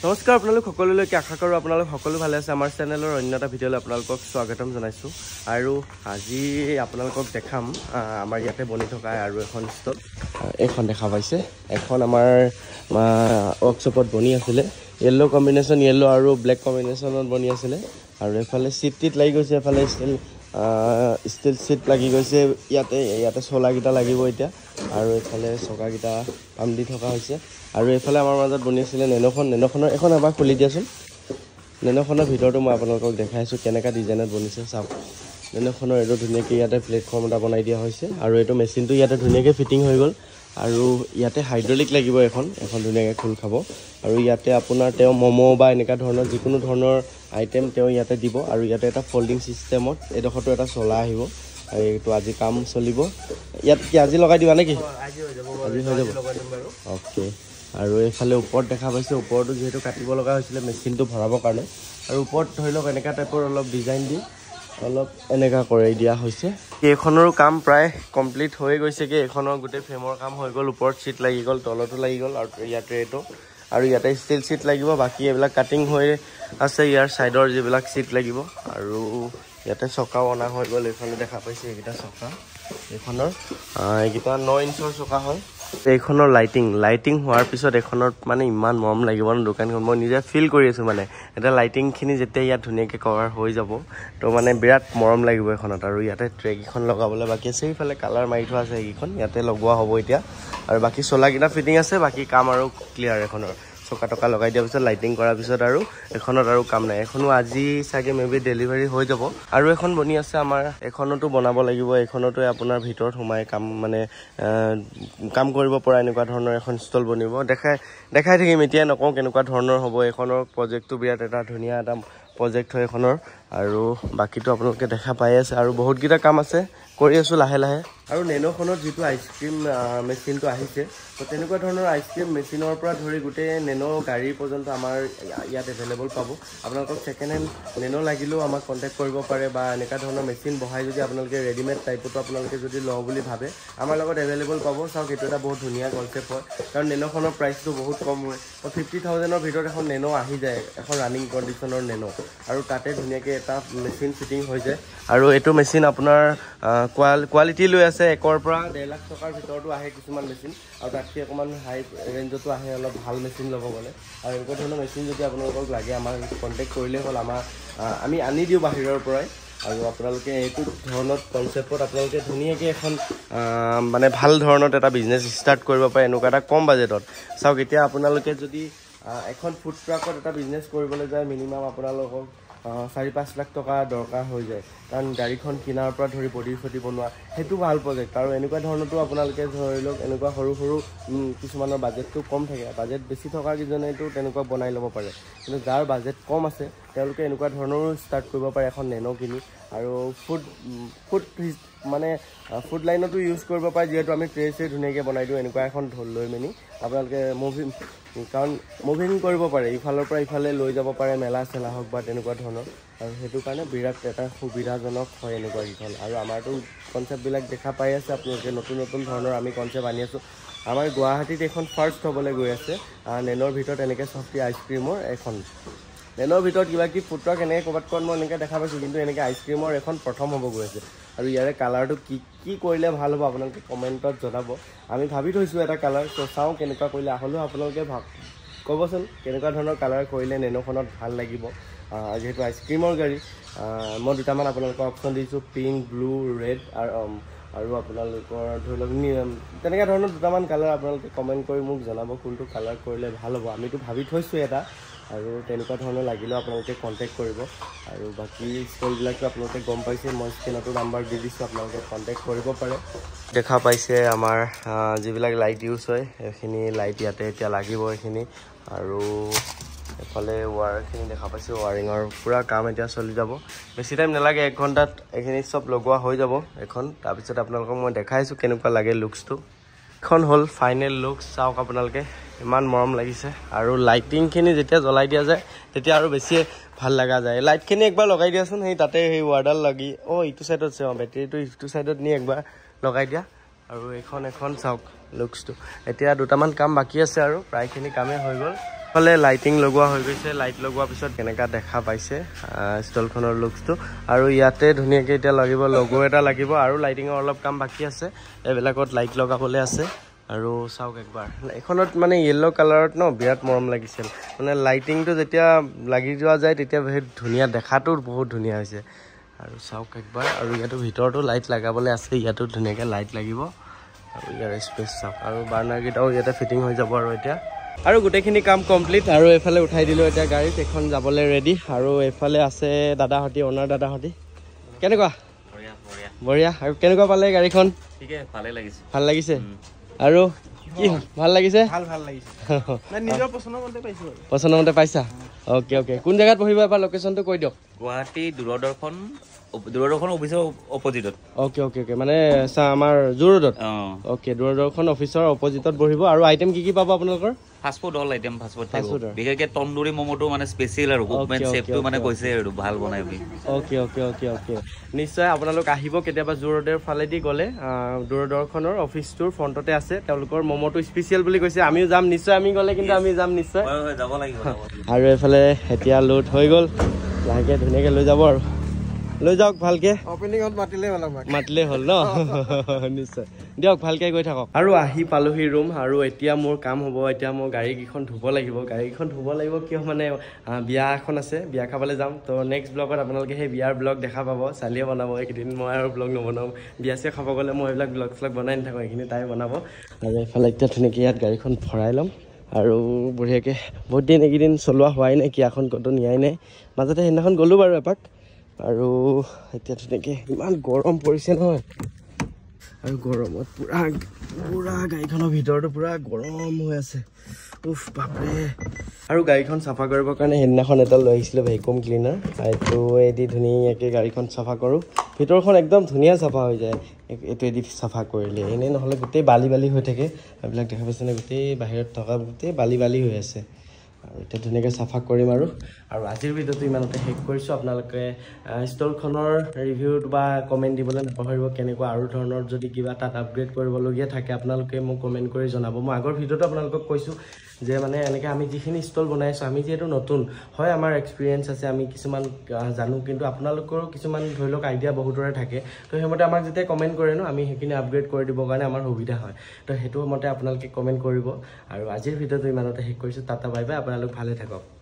নমস্কাৰ আপোনালোক সকলোলৈকে আশা কৰোঁ আপোনালোক সকলো ভালে আছে আমাৰ চেনেলৰ অন্য এটা ভিডিঅ'লৈ আপোনালোকক স্বাগতম জনাইছোঁ আৰু আজি আপোনালোকক দেখাম আমাৰ ইয়াতে বনি থকা আৰু এখন ষ্টল এখন দেখা পাইছে এখন আমাৰ ৱৰ্কশ্বপত বনি আছিলে য়েল্লো কম্বিনেশ্যন য়েল্লো আৰু ব্লেক কম্বিনেশ্যনত বনি আছিলে আৰু এফালে চিট লাগি গৈছে এফালে ষ্টিল চিট লাগি গৈছে ইয়াতে চলাকেইটা লাগিব এতিয়া আৰু এফালে চকাকেইটা পাম দি থকা হৈছে আৰু এফালে আমাৰ মাজত বনি আছিলে নেন'খনৰ এখন এবাৰ খুলি দিয়াচোন নেন'খনৰ ভিতৰটো মই আপোনালোকক দেখাইছোঁ কেনেকুৱা ডিজাইনত বনিছে চাওক নেন'খনৰ এইটো ধুনীয়াকৈ ইয়াতে প্লেটফৰ্ম এটা বনাই দিয়া হৈছে আৰু এইটো মেচিনটো ইয়াতে ধুনীয়াকৈ ফিটিং হৈ গ'ল আৰু ইয়াতে হাইড্ৰলিক লাগিব এখন ধুনীয়াকৈ খোল খাব আৰু ইয়াতে আপোনাৰ তেওঁ ম'ম' বা এনেকুৱা ধৰণৰ যিকোনো ধৰণৰ আইটেম তেওঁ ইয়াতে দিব আৰু ইয়াতে এটা ফল্ডিং ছিষ্টেমত এইডোখৰটো এটা চলা আহিব আৰু এইটো আজি কাম চলিব ইয়াত কি আজি লগাই দিবা নেকি আজি হৈ যাব অ'কে আৰু এইফালে ওপৰত দেখা পাইছে ওপৰতো যিহেতু কাটিব লগা হৈছিলে মেচিনটো ভৰাবৰ কাৰণে আৰু ওপৰত ধৰি লওক এনেকুৱা টাইপৰ অলপ ডিজাইন দি অলপ এনেকুৱা কৰি দিয়া হৈছে এইখনৰো কাম প্ৰায় কমপ্লিট হৈ গৈছেগৈ এইখনৰ গোটেই ফ্ৰেমৰ কাম হৈ গ'ল ওপৰত চিট লাগি গ'ল তলতো লাগি গ'ল আৰু ইয়াতে এইটো আৰু ইয়াতে ষ্টিল চিট লাগিব বাকী এইবিলাক কাটিং হৈ আছে ইয়াৰ ছাইডৰ যিবিলাক চিট লাগিব আৰু ইয়াতে চকাও অনা হৈ গ'ল এইফালে দেখা পাইছে এইকেইটা চকা এইখনৰ এইকেইটা 9 ইঞ্চৰ চকা হয় এইখনৰ লাইটিং হোৱাৰ পিছত এইখনত মানে ইমান মৰম লাগিব ন দোকানখন মই নিজে ফিল কৰি আছোঁ মানে এটা লাইটিংখিনি যেতিয়া ইয়াত ধুনীয়াকৈ কভাৰ হৈ যাব তো মানে বিৰাট মৰম লাগিব এইখনত আৰু ইয়াতে ট্ৰেককেইখন লগাবলৈ বাকী আছে এইফালে কালাৰ মাৰি থোৱা আছে এইকেইখন ইয়াতে লগোৱা হ'ব এতিয়া আৰু বাকী চলাকেইটা ফিটিং আছে বাকী কাম আৰু ক্লিয়াৰ এখনৰ চকা টকা লগাই দিয়াৰ পিছত লাইটিং কৰাৰ পিছত আৰু এখনত আৰু কাম নাই এখনো আজি চাগে মেবি ডেলিভাৰী হৈ যাব আৰু এখন বনি আছে আমাৰ এখনতো বনাব লাগিব এইখনতো আপোনাৰ ভিতৰত সোমাই কাম কৰিব পৰা এনেকুৱা ধৰণৰ এখন ষ্টল বনিব দেখাই থাকিম এতিয়া নকওঁ কেনেকুৱা ধৰণৰ হ'ব এইখনৰ প্ৰজেক্টটো বিৰাট এটা ধুনীয়া এটা প্ৰজেক্ট হয় এইখনৰ আৰু বাকীটো আপোনালোকে দেখা পাই আছে আৰু বহুতকেইটা কাম আছে কৰি আছোঁ লাহে লাহে আৰু নেন'খনত যিটো আইচক্ৰীম মেচিনটো আহিছে তো তেনেকুৱা ধৰণৰ আইচক্ৰীম মেচিনৰ পৰা ধৰি গোটেই নেন' গাড়ী পৰ্যন্ত আমাৰ ইয়াত এভেইলেবল পাব আপোনালোকক ছেকেণ্ড হেণ্ড নেন' লাগিলেও আমাক কণ্টেক্ট কৰিব পাৰে বা এনেকুৱা ধৰণৰ মেচিন বহাই যদি আপোনালোকে ৰেডিমেড টাইপতো আপোনালোকে যদি লওঁ বুলি ভাবে আমাৰ লগত এভেইলেবল পাব চাওক এইটো এটা বহুত ধুনীয়া কনচেপ্ট হয় কাৰণ নেন'খনৰ প্ৰাইচটো বহুত কম হয় তো 50,000ৰ ভিতৰত এখন নেন' আহি যায় এখন ৰানিং কণ্ডিশ্যনৰ নেন' আৰু তাতে ধুনীয়াকৈ এটা মেচিন ফিটিং হৈ যায় আৰু এইটো মেচিন আপোনাৰ কোৱালিটি লৈ আছে 1 পৰা 1.5 লাখ টকাৰ ভিতৰতো আহে কিছুমান মেচিন আৰু তাতকৈ অকণমান হাই ৰেঞ্জতো আহে অলপ ভাল মেচিন ল'ব গ'লে আৰু এনেকুৱা ধৰণৰ মেচিন যদি আপোনালোকক লাগে আমাক কণ্টেক্ট কৰিলেই হ'ল আমি আনি দিওঁ বাহিৰৰ পৰাই আৰু আপোনালোকে এইটো ধৰণৰ কনচেপ্টত আপোনালোকে ধুনীয়াকৈ এখন মানে ভাল ধৰণত এটা বিজনেছ ষ্টাৰ্ট কৰিব পাৰে এনেকুৱা এটা কম বাজেটত চাওক এতিয়া আপোনালোকে যদি এখন ফুড ট্ৰাকত এটা বিজনেছ কৰিবলৈ যায় মিনিমাম আপোনালোকক 4-5 লাখ টকা দৰকাৰ হৈ যায় কাৰণ গাড়ীখন কিনাৰ পৰা ধৰি বডি চডি বনোৱা সেইটো ভাল প্ৰজেক্ট আৰু এনেকুৱা ধৰণতো আপোনালোকে ধৰি লওক এনেকুৱা সৰু কিছুমানৰ বাজেটটো কম থাকে বাজেট বেছি থকা কেইজনেতো তেনেকুৱা বনাই ল'ব পাৰে কিন্তু যাৰ বাজেট কম আছে তেওঁলোকে এনেকুৱা ধৰণৰো ষ্টাৰ্ট কৰিব পাৰে এখন নেন' কিনি আৰু ফুড লাইনতো ইউজ কৰিব পাৰে যিহেতু আমি ট্ৰে ধুনীয়াকৈ বনাই দিওঁ এনেকুৱা এখন ঢোল লৈ মেলি আপোনালোকে মুভিং কৰিব পাৰে ইফালৰ পৰা ইফালে লৈ যাব পাৰে মেলা চেলা হওক বা তেনেকুৱা ধৰণৰ আৰু সেইটো কাৰণে বিৰাট এটা সুবিধাজনক হয় এনেকুৱা কেইখন আৰু আমাৰতো কনচেপ্টবিলাক দেখা পাই আছে আপোনালোকে নতুন ধৰণৰ আমি কনচেপ্ট আনি আছোঁ আমাৰ গুৱাহাটীত এখন ফাৰ্ষ্ট হ'বলৈ গৈ আছে নেনৰ ভিতৰত এনেকৈ চফ্টি আইচক্ৰীমৰ এখন নেনৰ ভিতৰত কিবা ফুড ট্ৰাক এনেকৈ ক'ৰবাত মই এনেকৈ দেখা পাইছোঁ কিন্তু এনেকৈ আইচক্ৰীমৰ এখন প্ৰথম হ'ব গৈ আছে আৰু ইয়াৰে কালাৰটো কি কৰিলে ভাল হ'ব আপোনালোকে কমেণ্টত জনাব আমি ভাবি থৈছোঁ এটা কালাৰ তো চাওঁ কেনেকুৱা কৰিলে হ'লেও আপোনালোকে ক'বচোন কেনেকুৱা ধৰণৰ কালাৰ কৰিলে নেন'খনত ভাল লাগিব যিহেতু আইচক্ৰীমৰ গাড়ী মই দুটামান আপোনালোকৰ অপশ্যন দিছোঁ পিংক ব্লু ৰেড আৰু আপোনালোকৰ ধৰি লওক তেনেকুৱা ধৰণৰ দুটামান কালাৰ আপোনালোকে কমেণ্ট কৰি মোক জনাব কোনটো কালাৰ কৰিলে ভাল হ'ব আমিতো ভাবি থৈছোঁ এটা আৰু তেনেকুৱা ধৰণৰ লাগিলেও আপোনালোকে কণ্টেক্ট কৰিব আৰু বাকী ষ্টলবিলাকতো আপোনালোকে গম পাইছে মই স্ক্ৰীনতো নাম্বাৰ দি দিছোঁ আপোনালোকে কণ্টেক্ট কৰিব পাৰে দেখা পাইছে আমাৰ যিবিলাক লাইট ইউজ হয় সেইখিনি লাইট ইয়াতে এতিয়া লাগিব এইখিনি আৰু এফালে ৱায়াৰখিনি দেখা পাইছে ৱায়াৰিঙৰ পুৰা কাম এতিয়া চলি যাব বেছি টাইম নালাগে 1 ঘণ্টাত এইখিনি চব লগোৱা হৈ যাব এখন তাৰপিছত আপোনালোকক মই দেখাইছোঁ কেনেকুৱা লাগে লুকছটো এখন হ'ল ফাইনেল লুকছ চাওক আপোনালোকে ইমান মৰম লাগিছে আৰু লাইটিংখিনি যেতিয়া জ্বলাই দিয়া যায় তেতিয়া আৰু বেছি ভাল লগা যায় লাইটখিনি একবাৰ লগাই দিয়াচোন সেই তাতে সেই ৱাৰডাল লাগি ইটো ছাইডত আছে বেটেৰীটো ইটো ছাইডত নি একবাৰ লগাই দিয়া আৰু এখন চাওক লুকছটো এতিয়া দুটামান কাম বাকী আছে আৰু প্ৰায়খিনি কামেই হৈ গ'ল ফালে লাইটিং লগোৱা হৈ গৈছে লাইট লগোৱাৰ পিছত কেনেকা দেখা পাইছে ষ্টলখনৰ লুকসটো আৰু ইয়াতে ধুনীয়াকৈ এতিয়া লাগিব লগো এটা লাগিব আৰু লাইটিঙৰ অলপ কাম বাকি আছে এবিলাকত লাইট লগাবলৈ আছে আৰু চাওক একবাৰ এখনত মানে ইয়েলো কালাৰত ন বিৰাট মৰম লাগিছিল মানে লাইটিংটো যেতিয়া লাগি যোৱা যায় তেতিয়া বহুত ধুনীয়া দেখাটো বহুত ধুনীয়া হৈছে আৰু চাওক একবাৰ আৰু ইয়াতো ভিতৰতো লাইট লগাবলৈ আছে ইয়াতো ধুনীয়াকৈ লাইট লাগিব আৰু ইয়াৰ স্পেচ চাওক আৰু বাৰ্নাৰকেইটাও ইয়াতে ফিটিং হৈ যাব আৰু এতিয়া আৰু গোটেইখিনি কাম কমপ্লিট আৰু এফালে উঠাই দিলোঁ এতিয়া গাড়ীত এখন যাবলৈ ৰেডি আৰু এফালে আছে দাদাহঁতি অনাৰ দাদাহঁতি কেনেকুৱা বঢ়িয়া আৰু কেনেকুৱা পালে গাড়ীখন ঠিকে ভাল লাগিছে আৰু কি ভাল লাগিছে নিজৰ পছন্দ মতে পাইছা অ'কে কোন জেগাত বহিব এবাৰ লোকেশ্যনটো কৈ দিয়ক গুৱাহাটী দূৰদৰ্শন অফিচৰ অপজিটত অ'কে মানে আমাৰ জু ৰোডত অ'কে দূৰদৰ্শন অফিচৰ অপজিটত বহিব আৰু আইটেম কি পাব আপোনালোকৰ ফাষ্টফুড অল আইটেম ফাষ্টফুড থাকিব বিশেষকৈ তন্দুৰী ম'ম'টো মানে স্পেচিয়েল আৰু চেফটো মানে কৈছে আৰু ভাল বনাই বুলি অ'কে নিশ্চয় আপোনালোক আহিব কেতিয়াবা জু ৰোডৰ ফালেদি গ'লে দূৰদৰ্শনৰ অফিচটোৰ ফ্ৰণ্টতে আছে তেওঁলোকৰ ম'ম'টো স্পেচিয়েল বুলি কৈছে আমিও যাম নিশ্চয় আমি গ'লে কিন্তু আমি যাম নিশ্চয় যাব লাগিব আৰু এইফালে এতিয়া লোড হৈ গ'ল লাহেকৈ ধুনীয়াকৈ লৈ যাব আৰু লৈ যাওক ভালকে অপেনিঙত মাতিলেই হ'ল ন নিশ্চয় দিয়ক ভালকে গৈ থাকক আৰু আহি পালোহি ৰুম আৰু এতিয়া মোৰ কাম হ'ব এতিয়া মোৰ গাড়ীকেইখন ধুব লাগিব কিয় মানে বিয়া এখন আছে বিয়া খাবলৈ যাম তো নেক্সট ব্লগত আপোনালোকে সেই বিয়াৰ ব্লগ দেখা পাব চালিয়ে বনাব এইকেইদিন মই আৰু ব্লগ নবনাওঁ বিয়া চিয়া খাব গ'লে মই এইবিলাক ব্লগ শ্লগ বনাই নাথাকোঁ এইখিনি তাই বনাব আৰু এইফালে এতিয়া ধুনীয়াকৈ ইয়াত গাড়ীখন ভৰাই ল'ম আৰু বঢ়িয়াকৈ বহুত দিন এইকেইদিন চলোৱা হোৱাই নাই কিয়াখন ক'তো নিয়াই নাই মাজতে সেইদিনাখন গ'লোঁ বাৰু এপাক আৰু এতিয়া ধুনীয়াকৈ ইমান গৰম পৰিছে নহয় আৰু গৰমত পুৰা গাড়ীখনৰ ভিতৰতো পুৰা গৰম হৈ আছে বাপৰে আৰু গাড়ীখন চাফা কৰিবৰ কাৰণে সেইদিনাখন এটা লৈ আহিছিলোঁ ভেকুৱাম ক্লিনাৰ এইটো এদি ধুনীয়াকৈ গাড়ীখন চাফা কৰোঁ ভিতৰখন একদম ধুনীয়া চাফা হৈ যায় এইটো এদি চাফা কৰিলে এনেই নহ'লে গোটেই বালি হৈ থাকে এইবিলাক দেখা পাইছেনে গোটেই বাহিৰত থকা গোটেই বালি হৈ আছে আৰু এতিয়া ধুনীয়াকৈ চাফা কৰিম আৰু আজিৰ ভিডিঅ'টো ইমানতে শেষ কৰিছোঁ আপোনালোকে ষ্টলখনৰ ৰিভিউত বা কমেণ্ট দিবলৈ নাপাহৰিব কেনেকুৱা আৰু ধৰণৰ যদি কিবা তাত আপগ্ৰেড কৰিবলগীয়া থাকে আপোনালোকে মোক কমেণ্ট কৰি জনাব মই আগৰ ভিডিঅ'টো আপোনালোকক কৈছোঁ যে মানে এনেকৈ আমি যিখিনি ষ্টল বনাইছোঁ আমি যিহেতু নতুন হয় আমাৰ এক্সপিৰিয়েঞ্চ আছে আমি কিছুমান জানো কিন্তু আপোনালোকৰো কিছুমান ধৰি লওক আইডিয়া বহুতৰে থাকে তো সেইমতে আমাক যেতিয়া কমেণ্ট কৰে ন আমি সেইখিনি আপগ্ৰেড কৰি দিবৰ কাৰণে আমাৰ সুবিধা হয় তো সেইটো মতে আপোনালোকে কমেণ্ট কৰিব আৰু আজিৰ ভিডিঅ'টো ইমানতে শেষ কৰিছোঁ টাটা বাই বাই আপোনালোক ভালে থাকক